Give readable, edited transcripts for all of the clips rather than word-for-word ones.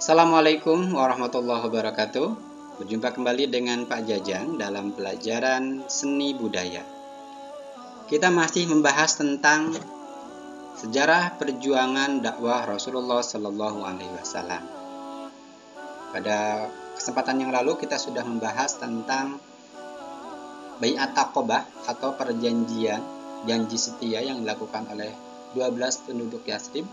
Assalamualaikum warahmatullahi wabarakatuh. Berjumpa kembali dengan Pak Jajang dalam pelajaran seni budaya. Kita masih membahas tentang sejarah perjuangan dakwah Rasulullah Sallallahu Alaihi Wasallam. Pada kesempatan yang lalu kita sudah membahas tentang Bai'at Aqabah atau perjanjian janji setia yang dilakukan oleh 12 penduduk Yathrib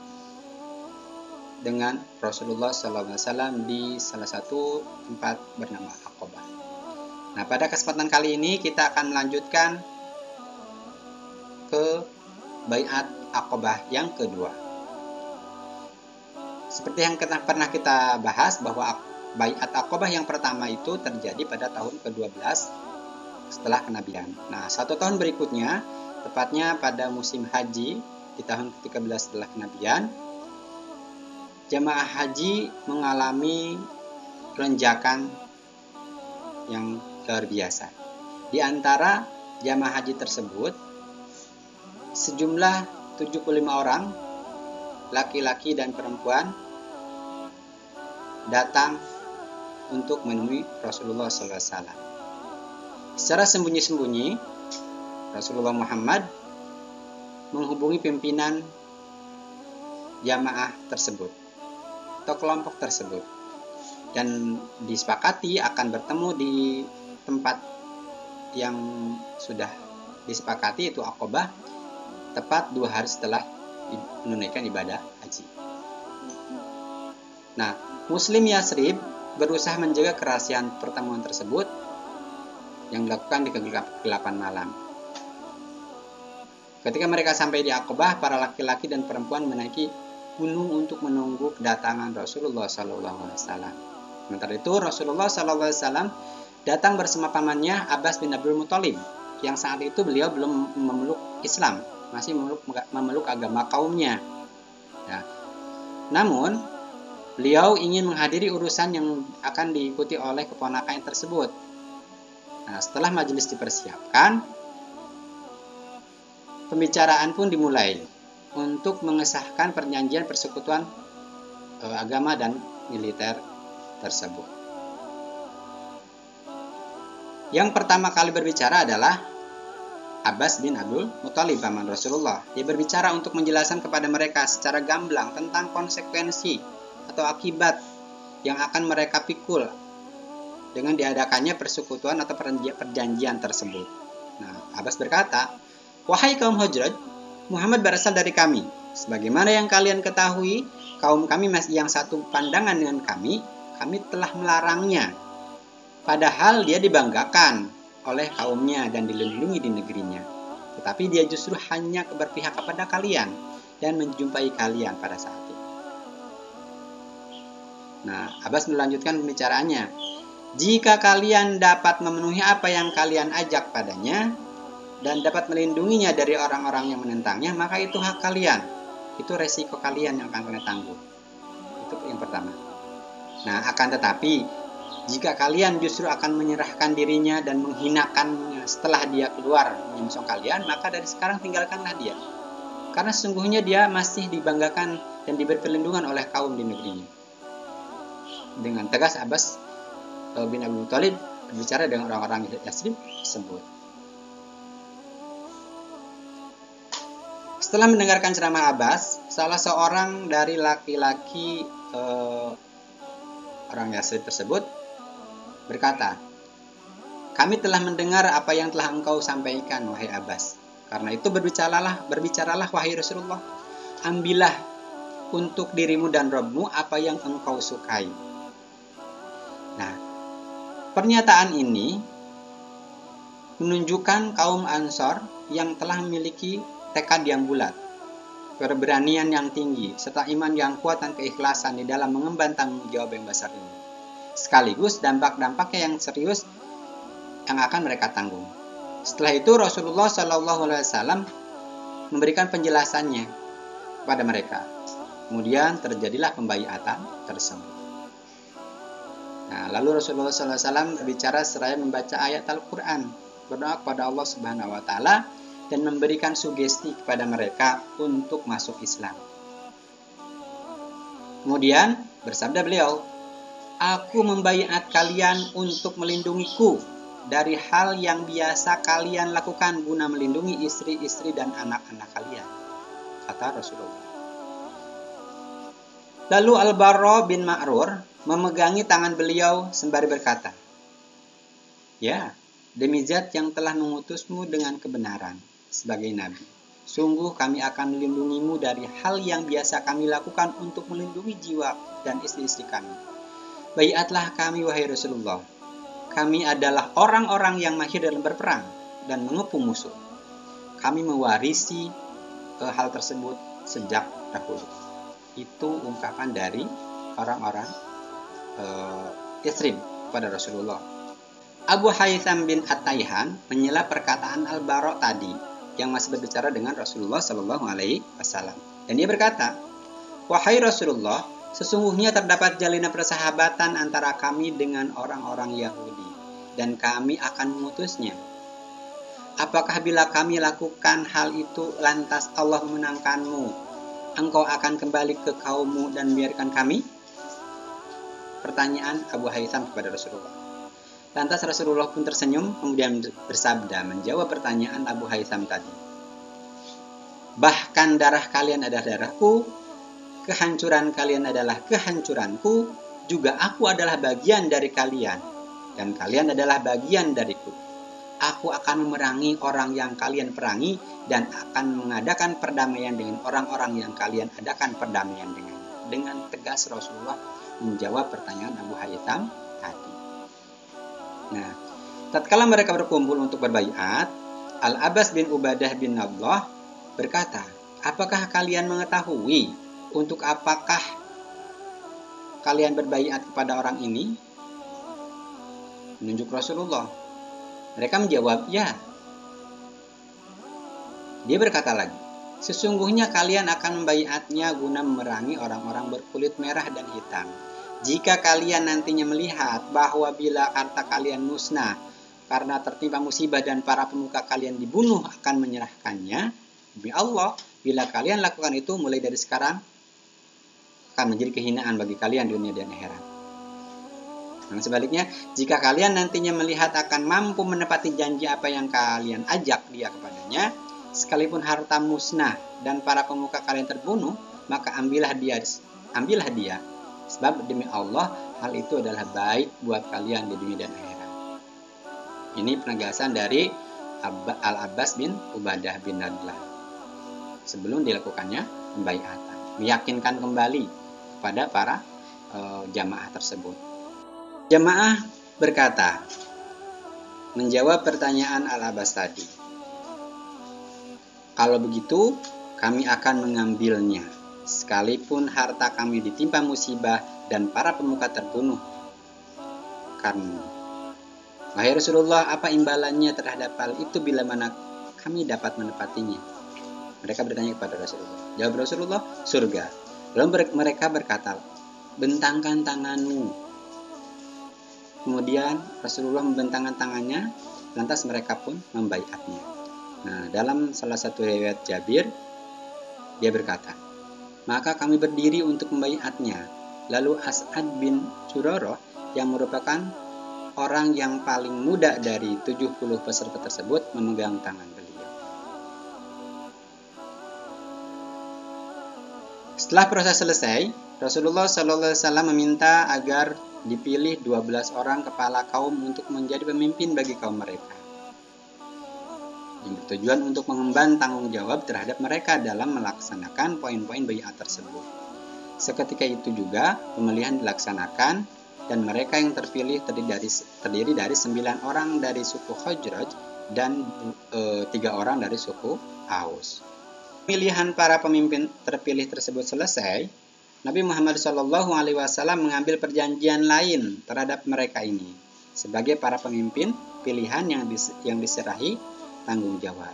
dengan Rasulullah SAW di salah satu tempat bernama Aqabah. Nah, pada kesempatan kali ini kita akan melanjutkan ke Bai'at Aqabah yang kedua. Seperti yang pernah kita bahas bahwa Bai'at Aqabah yang pertama itu terjadi pada tahun ke-12 setelah kenabian. Nah, 1 tahun berikutnya, tepatnya pada musim haji di tahun ke-13 setelah kenabian, jamaah haji mengalami lonjakan yang luar biasa. Di antara jamaah haji tersebut, sejumlah 75 orang, laki-laki dan perempuan, datang untuk menemui Rasulullah SAW. Secara sembunyi-sembunyi, Rasulullah Muhammad menghubungi pimpinan jamaah tersebut atau kelompok tersebut dan disepakati akan bertemu di tempat yang sudah disepakati, itu Aqabah, tepat 2 hari setelah menunaikan ibadah haji. Nah, Muslim Yathrib berusaha menjaga kerahasiaan pertemuan tersebut yang dilakukan di kegelapan malam. Ketika mereka sampai di Aqabah, para laki-laki dan perempuan menaiki gunung untuk menunggu kedatangan Rasulullah SAW. Sementara itu Rasulullah SAW datang bersama pamannya Abbas bin Abdul Muthalib, yang saat itu beliau belum memeluk Islam, masih memeluk agama kaumnya. Ya. Namun beliau ingin menghadiri urusan yang akan diikuti oleh keponakan tersebut. Nah, setelah majelis dipersiapkan, pembicaraan pun dimulai untuk mengesahkan perjanjian persekutuan agama dan militer tersebut. Yang pertama kali berbicara adalah Abbas bin Abdul Muthalib, paman Rasulullah. Dia berbicara untuk menjelaskan kepada mereka secara gamblang tentang konsekuensi atau akibat yang akan mereka pikul dengan diadakannya persekutuan atau perjanjian tersebut. Nah, Abbas berkata, "Wahai kaum Hujrat, Muhammad berasal dari kami. Sebagaimana yang kalian ketahui, kaum kami masih yang satu pandangan dengan kami telah melarangnya. Padahal dia dibanggakan oleh kaumnya dan dilindungi di negerinya. Tetapi dia justru hanya berpihak kepada kalian dan menjumpai kalian pada saat itu." Nah, Abbas melanjutkan pembicaraannya. "Jika kalian dapat memenuhi apa yang kalian ajak padanya dan dapat melindunginya dari orang-orang yang menentangnya, maka itu hak kalian. Itu resiko kalian yang akan kalian tanggung." Itu yang pertama. Nah, akan tetapi jika kalian justru akan menyerahkan dirinya dan menghinakannya setelah dia keluar menyongsong kalian, maka dari sekarang tinggalkanlah dia. Karena sesungguhnya dia masih dibanggakan dan diberi perlindungan oleh kaum di negerinya. Dengan tegas Abbas bin Abdul Muthalib berbicara dengan orang-orang Yathrib tersebut. Setelah mendengarkan ceramah Abbas, salah seorang dari laki-laki orang Yathrib tersebut berkata, "Kami telah mendengar apa yang telah engkau sampaikan, wahai Abbas. Karena itu berbicaralah wahai Rasulullah. Ambillah untuk dirimu dan Rabbmu apa yang engkau sukai." Nah, pernyataan ini menunjukkan kaum Ansor yang telah memiliki tekad yang bulat, keberanian yang tinggi, serta iman yang kuat dan keikhlasan di dalam mengemban tanggung jawab yang besar ini. Sekaligus dampak-dampaknya yang serius yang akan mereka tanggung. Setelah itu Rasulullah SAW memberikan penjelasannya kepada mereka. Kemudian terjadilah pembaiatan tersebut. Nah, lalu Rasulullah SAW berbicara seraya membaca ayat Al-Quran, berdoa kepada Allah Subhanahu Wa Taala dan memberikan sugesti kepada mereka untuk masuk Islam. Kemudian bersabda beliau, aku membaiat kalian untuk melindungiku dari hal yang biasa kalian lakukan guna melindungi istri-istri dan anak-anak kalian, kata Rasulullah. Lalu Al-Barra bin Ma'rur memegangi tangan beliau sembari berkata, ya, demi zat yang telah mengutusmu dengan kebenaran sebagai nabi, sungguh kami akan melindungimu dari hal yang biasa kami lakukan untuk melindungi jiwa dan istri-istri kami. Baiatlah kami, wahai Rasulullah. Kami adalah orang-orang yang mahir dalam berperang dan mengepung musuh. Kami mewarisi hal tersebut sejak dahulu. Itu ungkapan dari orang-orang Yathrib kepada Rasulullah. Abu Haytham bin At-Tayhan menyela perkataan Al-Bara tadi yang masih berbicara dengan Rasulullah Shallallahu Alaihi Wasallam, dan dia berkata, wahai Rasulullah, sesungguhnya terdapat jalinan persahabatan antara kami dengan orang-orang Yahudi, dan kami akan memutusnya. Apakah bila kami lakukan hal itu, lantas Allah memenangkanmu, engkau akan kembali ke kaummu dan biarkan kami? Pertanyaan Abu Haytham kepada Rasulullah. Lantas Rasulullah pun tersenyum, kemudian bersabda menjawab pertanyaan Abu Haytham tadi. Bahkan darah kalian adalah darahku, kehancuran kalian adalah kehancuranku, juga aku adalah bagian dari kalian, dan kalian adalah bagian dariku. Aku akan memerangi orang yang kalian perangi, dan akan mengadakan perdamaian dengan orang-orang yang kalian adakan perdamaian dengan. Dengan tegas Rasulullah menjawab pertanyaan Abu Haytham tadi. Nah, tatkala mereka berkumpul untuk berbaiat, Al-Abbas bin Ubadah bin Nablah berkata, apakah kalian mengetahui untuk apakah kalian berbaiat kepada orang ini? Menunjuk Rasulullah. Mereka menjawab, ya. Dia berkata lagi, sesungguhnya kalian akan membaiatnya guna memerangi orang-orang berkulit merah dan hitam. Jika kalian nantinya melihat bahwa bila harta kalian musnah karena tertimpa musibah dan para pemuka kalian dibunuh akan menyerahkannya, demi Allah, bila kalian lakukan itu mulai dari sekarang akan menjadi kehinaan bagi kalian di dunia dan akhirat. Nah, sebaliknya, jika kalian nantinya melihat akan mampu menepati janji apa yang kalian ajak dia kepadanya, sekalipun harta musnah dan para pemuka kalian terbunuh, maka ambillah dia. Sebab demi Allah, hal itu adalah baik buat kalian di dunia dan akhirat. Ini penegasan dari Al-Abbas bin Ubadah bin Nadlah sebelum dilakukannya pembaiatan, meyakinkan kembali kepada para jamaah tersebut. Jamaah berkata, menjawab pertanyaan Al-Abbas tadi, kalau begitu kami akan mengambilnya, sekalipun harta kami ditimpa musibah dan para pemuka terbunuh karena. Wahai Rasulullah, apa imbalannya terhadap hal itu bila mana kami dapat menepatinya? Mereka bertanya kepada Rasulullah. Jawab Rasulullah, surga. Lalu mereka berkata, bentangkan tanganmu. Kemudian Rasulullah membentangkan tangannya, lantas mereka pun membaiatnya. Nah, dalam salah satu riwayat Jabir, dia berkata, maka kami berdiri untuk membaiatnya. Lalu As'ad bin Zurarah yang merupakan orang yang paling muda dari 70 peserta tersebut memegang tangan beliau. Setelah proses selesai, Rasulullah SAW meminta agar dipilih 12 orang kepala kaum untuk menjadi pemimpin bagi kaum mereka, yang bertujuan untuk mengemban tanggung jawab terhadap mereka dalam melaksanakan poin-poin baiat tersebut. Seketika itu juga pemilihan dilaksanakan dan mereka yang terpilih terdiri dari 9 orang dari suku Khazraj dan 3 orang dari suku Aus. Pemilihan para pemimpin terpilih tersebut selesai, Nabi Muhammad SAW mengambil perjanjian lain terhadap mereka ini sebagai para pemimpin pilihan yang diserahi tanggung jawab.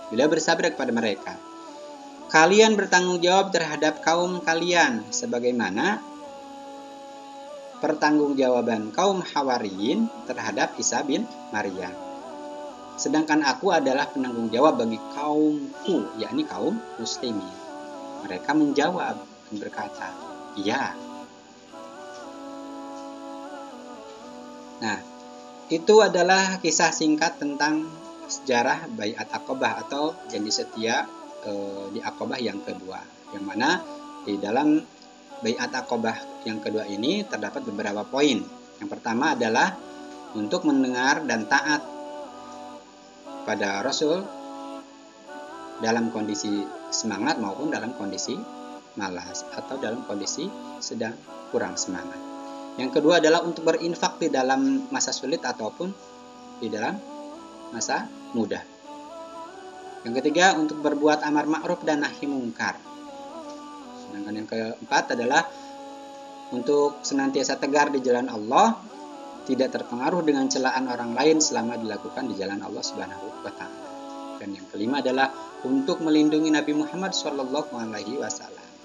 Beliau bersabda kepada mereka, kalian bertanggung jawab terhadap kaum kalian sebagaimana pertanggungjawaban kaum Hawariyin terhadap Isa bin Maryam. Sedangkan aku adalah penanggung jawab bagi kaumku, yakni kaum muslimin. Mereka menjawab dan berkata, Iya. Nah, itu adalah kisah singkat tentang sejarah Baiat Aqabah atau janji setia di Aqabah yang kedua. Yang mana di dalam Baiat Aqabah yang kedua ini terdapat beberapa poin. Yang pertama adalah untuk mendengar dan taat pada Rasul dalam kondisi semangat maupun dalam kondisi malas atau dalam kondisi sedang kurang semangat. Yang kedua adalah untuk berinfak di dalam masa sulit ataupun di dalam masa mudah. Yang ketiga untuk berbuat amar ma'ruf dan nahi mungkar. Sedangkan yang keempat adalah untuk senantiasa tegar di jalan Allah, tidak terpengaruh dengan celaan orang lain selama dilakukan di jalan Allah Subhanahu wa taala. Dan yang kelima adalah untuk melindungi Nabi Muhammad SAW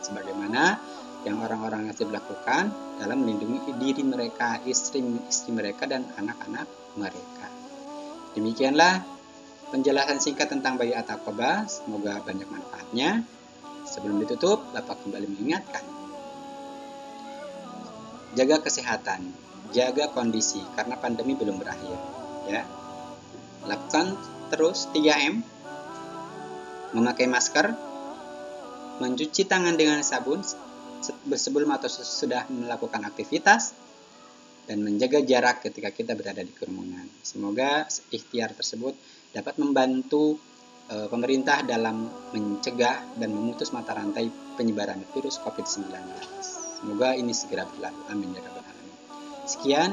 sebagaimana yang orang-orang nasib lakukan dalam melindungi diri mereka, istri mereka dan anak-anak mereka. Demikianlah penjelasan singkat tentang Baiat Aqabah, semoga banyak manfaatnya. Sebelum ditutup, Bapak kembali mengingatkan, jaga kesehatan, jaga kondisi karena pandemi belum berakhir, ya. Lakukan terus 3M, memakai masker, mencuci tangan dengan sabun sebelum atau sesudah melakukan aktivitas, dan menjaga jarak ketika kita berada di kerumunan. Semoga ikhtiar tersebut dapat membantu pemerintah dalam mencegah dan memutus mata rantai penyebaran virus COVID-19. Semoga ini segera berlalu. Amin ya rabbal alamin. Sekian,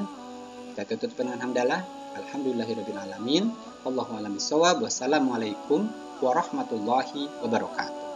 kita tutup dengan hamdalah. Alhamdulillahirabbil alamin. Wallahu a'lam bishawab. Wassalamualaikum warahmatullahi wabarakatuh.